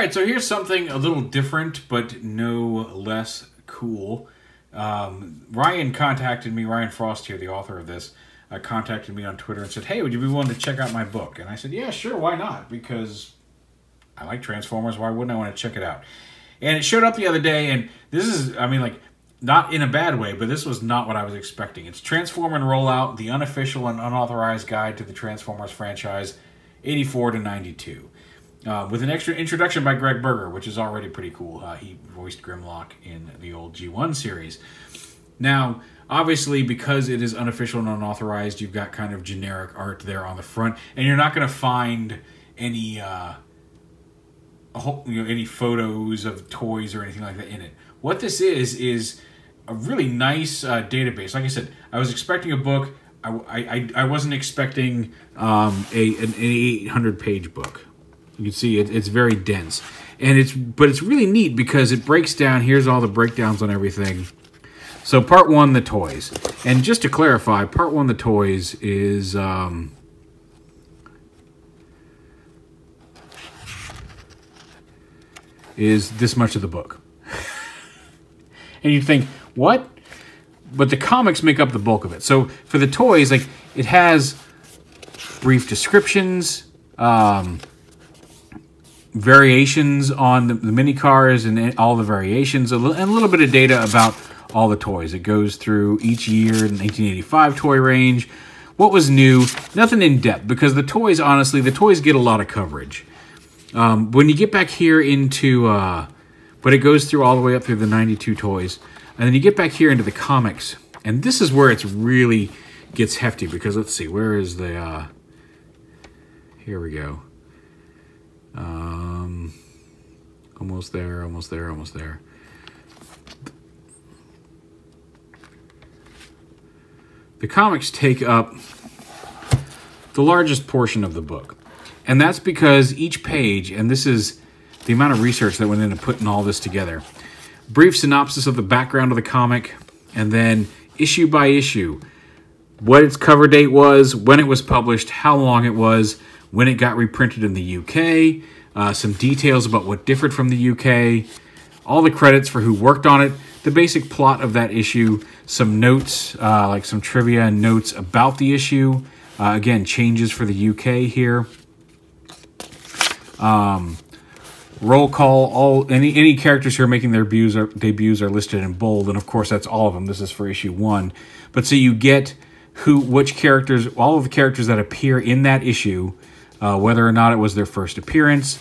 right, so here's something a little different, but no less cool. Ryan contacted me, Ryan Frost here, the author of this, contacted me on Twitter and said, hey, would you be willing to check out my book? And I said, yeah, sure, why not? Because I like Transformers, why wouldn't I want to check it out? And it showed up the other day, and this is, I mean, like, not in a bad way, but this was not what I was expecting. It's Transform and Rollout, the unofficial and unauthorized guide to the Transformers franchise, 84 to 92. With an extra introduction by Greg Berger, which is already pretty cool. He voiced Grimlock in the old G1 series. Now, obviously, because it is unofficial and unauthorized, you've got kind of generic art there on the front, and you're not going to find any any photos of toys or anything like that in it. What this is a really nice database. Like I said, I was expecting a book. I wasn't expecting an 800-page book. You can see it's very dense, and but it's really neat because it breaks down. Here's all the breakdowns on everything. So part 1, the toys, and just to clarify, part 1, the toys is this much of the book. And you think, what? But the comics make up the bulk of it. So for the toys, like, it has brief descriptions, variations on the mini cars and all the variations, and a little bit of data about all the toys. It goes through each year in the 1985 toy range, what was new, nothing in depth, because the toys, honestly, the toys get a lot of coverage. When you get back here into, but it goes through all the way up through the 92 toys, and then you get back here into the comics, and this is where it's really gets hefty, because let's see, where is the, here we go. Almost there, almost there, almost there. The comics take up the largest portion of the book. And that's because each page, and this is the amount of research that went into putting all this together, brief synopsis of the background of the comic, and then issue by issue, what its cover date was, when it was published, how long it was, when it got reprinted in the UK, some details about what differed from the UK, all the credits for who worked on it, the basic plot of that issue, some notes, like some trivia and notes about the issue, again, changes for the UK here. Roll call, any characters who are making their debuts are listed in bold, and of course that's all of them. This is for issue 1. But so you get which characters, all of the characters that appear in that issue, whether or not it was their first appearance.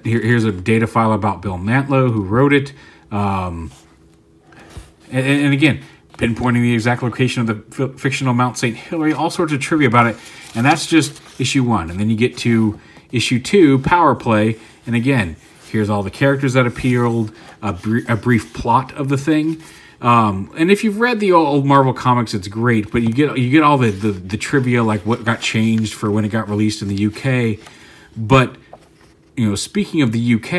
Here's a data file about Bill Mantlo, who wrote it. And again, pinpointing the exact location of the fictional Mount St. Hilary, all sorts of trivia about it. And that's just issue 1. And then you get to issue 2, Power Play. And again, here's all the characters that appeared, a brief plot of the thing. And if you've read the old Marvel comics, it's great. But you get all the trivia, like what got changed for when it got released in the UK. But, you know, speaking of the UK,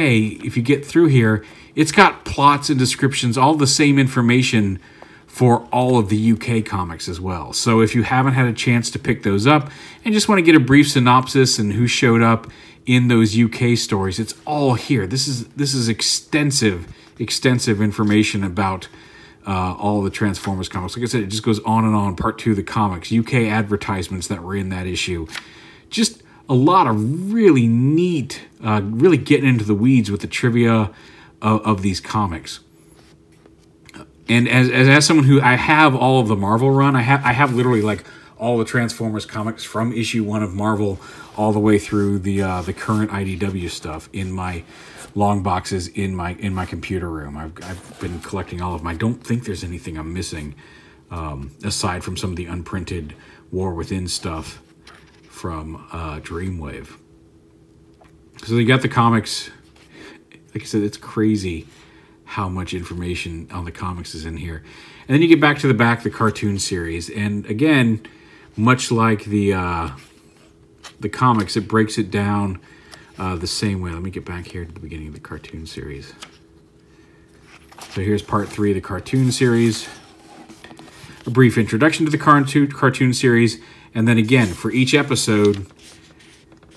if you get through here, it's got plots and descriptions, all the same information for all of the UK comics as well. So if you haven't had a chance to pick those up and just want to get a brief synopsis and who showed up in those UK stories, it's all here. This is extensive information about all the Transformers comics. Like I said, it just goes on and on. Part 2 of the comics, UK advertisements that were in that issue. Just a lot of really neat, really getting into the weeds with the trivia of these comics. And as someone who, I have all of the Marvel run, I have literally like all the Transformers comics from issue 1 of Marvel all the way through the current IDW stuff in my long boxes in my computer room. I've been collecting all of them. I don't think there's anything I'm missing aside from some of the unprinted War Within stuff from Dreamwave. So they got the comics. Like I said, it's crazy how much information on the comics is in here. And then you get back to the back, the cartoon series. And again, much like the comics, it breaks it down the same way. Let me get back here to the beginning of the cartoon series. So here's part 3 of the cartoon series. A brief introduction to the cartoon series. And then again, for each episode,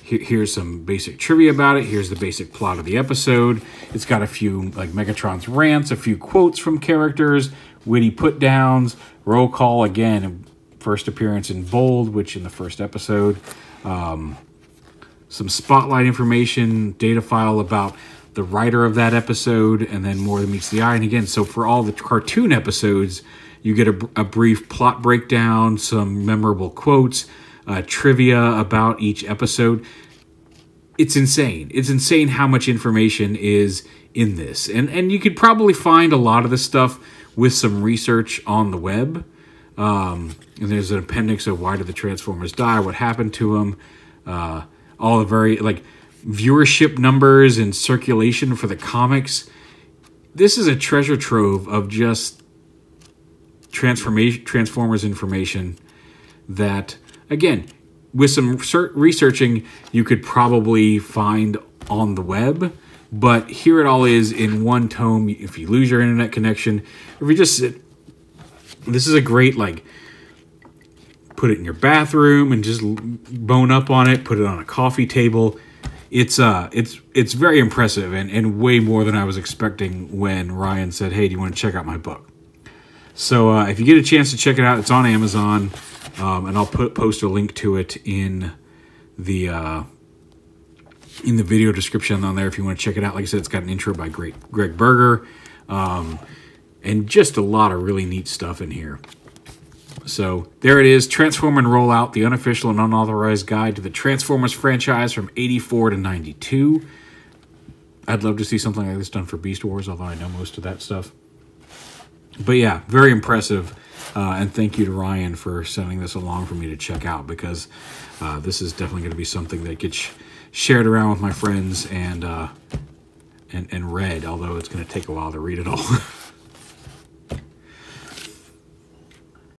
here's some basic trivia about it. Here's the basic plot of the episode. It's got a few like Megatron's rants, a few quotes from characters, witty put downs, roll call again, first appearance in bold, which in the first episode, some spotlight information, data file about the writer of that episode, and then more than meets the eye. And again, so for all the cartoon episodes, you get a brief plot breakdown, some memorable quotes, trivia about each episode. It's insane. It's insane how much information is in this. And you could probably find a lot of this stuff with some research on the web. And there's an appendix of why did the Transformers die, what happened to them, all the very, like, viewership numbers and circulation for the comics. This is a treasure trove of just Transformers information that, again, with some researching, you could probably find on the web. But here it all is in one tome. If you lose your internet connection, if you just sit, this is a great, like, put it in your bathroom and just bone up on it, put it on a coffee table. It's very impressive and way more than I was expecting when Ryan said, hey, do you want to check out my book? So if you get a chance to check it out, it's on Amazon, and I'll post a link to it in the video description on there if you want to check it out. Like I said, it's got an intro by Greg Berger, and just a lot of really neat stuff in here. So there it is, Transform and Roll Out, the unofficial and unauthorized guide to the Transformers franchise from 84 to 92. I'd love to see something like this done for Beast Wars, although I know most of that stuff. But yeah, very impressive. And thank you to Ryan for sending this along for me to check out, because this is definitely going to be something that gets shared around with my friends and read, although it's going to take a while to read it all.